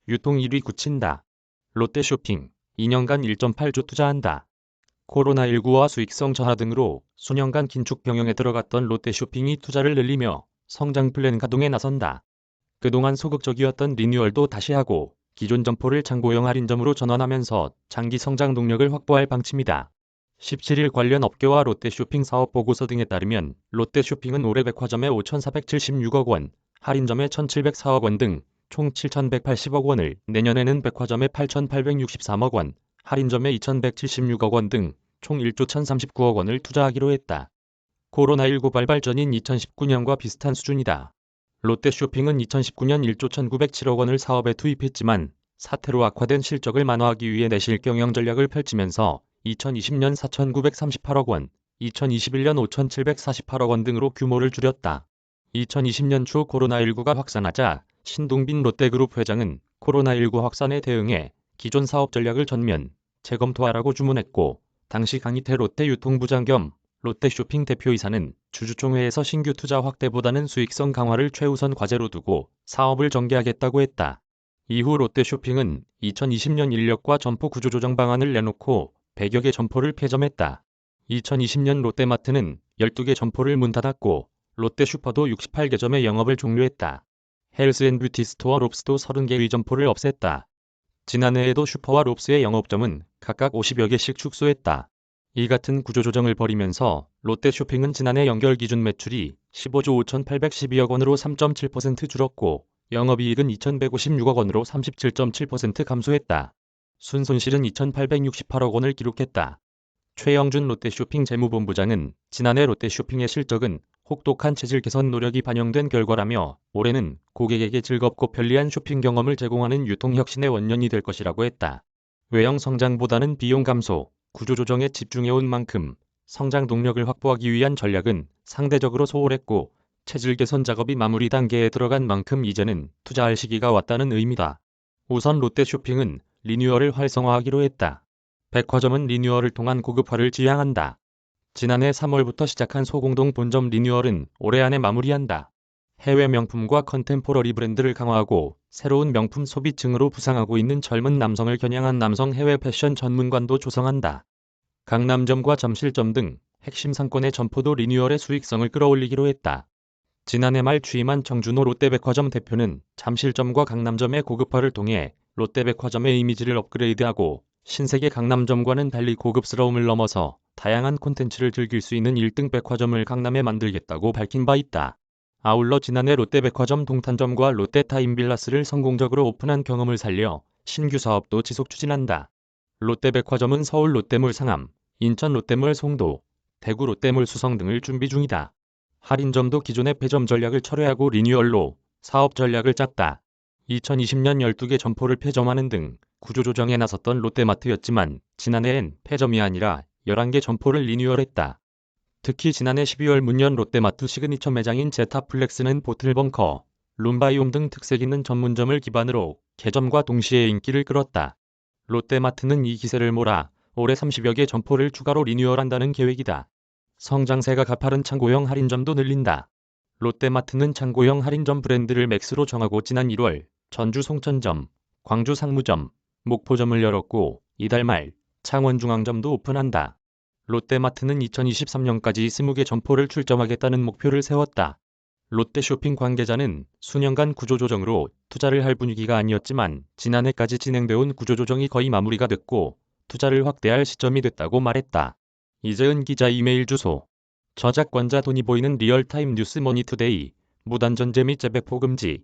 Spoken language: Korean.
유통 1위 굳힌다. 롯데쇼핑 2년간 1.8조 투자한다. 코로나19와 수익성 저하 등으로 수년간 긴축 병영에 들어갔던 롯데쇼핑이 투자를 늘리며 성장 플랜 가동에 나선다. 그동안 소극적이었던 리뉴얼도 다시 하고 기존 점포를 창고형 할인점으로 전환하면서 장기 성장 동력을 확보할 방침이다. 17일 관련 업계와 롯데쇼핑 사업 보고서 등에 따르면 롯데쇼핑은 올해 백화점에 5,476억 원, 할인점에 1,704억 원 등 총 7,180억 원을, 내년에는 백화점에 8,863억 원, 할인점에 2,176억 원 등 총 1조 1,039억 원을 투자하기로 했다. 코로나19 발발 전인 2019년과 비슷한 수준이다. 롯데쇼핑은 2019년 1조 1,907억 원을 사업에 투입했지만 사태로 악화된 실적을 만회하기 위해 내실 경영 전략을 펼치면서 2020년 4,938억 원, 2021년 5,748억 원 등으로 규모를 줄였다. 2020년 초 코로나19가 확산하자 신동빈 롯데그룹 회장은 코로나19 확산에 대응해 기존 사업 전략을 전면 재검토하라고 주문했고, 당시 강희태 롯데유통부장 겸 롯데쇼핑 대표이사는 주주총회에서 신규 투자 확대보다는 수익성 강화를 최우선 과제로 두고 사업을 전개하겠다고 했다. 이후 롯데쇼핑은 2020년 인력과 점포 구조조정 방안을 내놓고 100여 개 점포를 폐점했다. 2020년 롯데마트는 12개 점포를 문 닫았고 롯데슈퍼도 68개점의 영업을 종료했다. 헬스앤뷰티스토어 롭스도 30개의 점포를 없앴다. 지난해에도 슈퍼와 롭스의 영업점은 각각 50여 개씩 축소했다. 이 같은 구조조정을 벌이면서 롯데쇼핑은 지난해 연결 기준 매출이 15조 5,812억 원으로 3.7% 줄었고 영업이익은 2,156억 원으로 37.7% 감소했다. 순손실은 2,868억 원을 기록했다. 최영준 롯데쇼핑 재무본부장은 지난해 롯데쇼핑의 실적은 혹독한 체질 개선 노력이 반영된 결과라며 올해는 고객에게 즐겁고 편리한 쇼핑 경험을 제공하는 유통혁신의 원년이 될 것이라고 했다. 외형 성장보다는 비용 감소, 구조조정에 집중해온 만큼 성장 동력을 확보하기 위한 전략은 상대적으로 소홀했고 체질 개선 작업이 마무리 단계에 들어간 만큼 이제는 투자할 시기가 왔다는 의미다. 우선 롯데쇼핑은 리뉴얼을 활성화하기로 했다. 백화점은 리뉴얼을 통한 고급화를 지향한다. 지난해 3월부터 시작한 소공동 본점 리뉴얼은 올해 안에 마무리한다. 해외 명품과 컨템포러리 브랜드를 강화하고 새로운 명품 소비층으로 부상하고 있는 젊은 남성을 겨냥한 남성 해외 패션 전문관도 조성한다. 강남점과 잠실점 등 핵심 상권의 점포도 리뉴얼의 수익성을 끌어올리기로 했다. 지난해 말 취임한 정준호 롯데백화점 대표는 잠실점과 강남점의 고급화를 통해 롯데백화점의 이미지를 업그레이드하고 신세계 강남점과는 달리 고급스러움을 넘어서 다양한 콘텐츠를 즐길 수 있는 1등 백화점을 강남에 만들겠다고 밝힌 바 있다. 아울러 지난해 롯데백화점 동탄점과 롯데타임빌라스를 성공적으로 오픈한 경험을 살려 신규 사업도 지속 추진한다. 롯데백화점은 서울 롯데몰 상암, 인천 롯데몰 송도, 대구 롯데몰 수성 등을 준비 중이다. 할인점도 기존의 폐점 전략을 철회하고 리뉴얼로 사업 전략을 짰다. 2020년 12개 점포를 폐점하는 등 구조조정에 나섰던 롯데마트였지만 지난해엔 폐점이 아니라 11개 점포를 리뉴얼했다. 특히 지난해 12월 문연 롯데마트 시그니처 매장인 제타플렉스는 보틀벙커, 룸바이옴 등 특색 있는 전문점을 기반으로 개점과 동시에 인기를 끌었다. 롯데마트는 이 기세를 몰아 올해 30여 개 점포를 추가로 리뉴얼한다는 계획이다. 성장세가 가파른 창고형 할인점도 늘린다. 롯데마트는 창고형 할인점 브랜드를 맥스로 정하고 지난 1월 전주 송천점, 광주 상무점, 목포점을 열었고 이달 말 창원중앙점도 오픈한다. 롯데마트는 2023년까지 20개 점포를 출점하겠다는 목표를 세웠다. 롯데쇼핑 관계자는 수년간 구조조정으로 투자를 할 분위기가 아니었지만 지난해까지 진행돼온 구조조정이 거의 마무리가 됐고 투자를 확대할 시점이 됐다고 말했다. 이재은 기자 이메일 주소. 저작권자 돈이 보이는 리얼타임 뉴스 머니투데이. 무단전제 및 재배포 금지.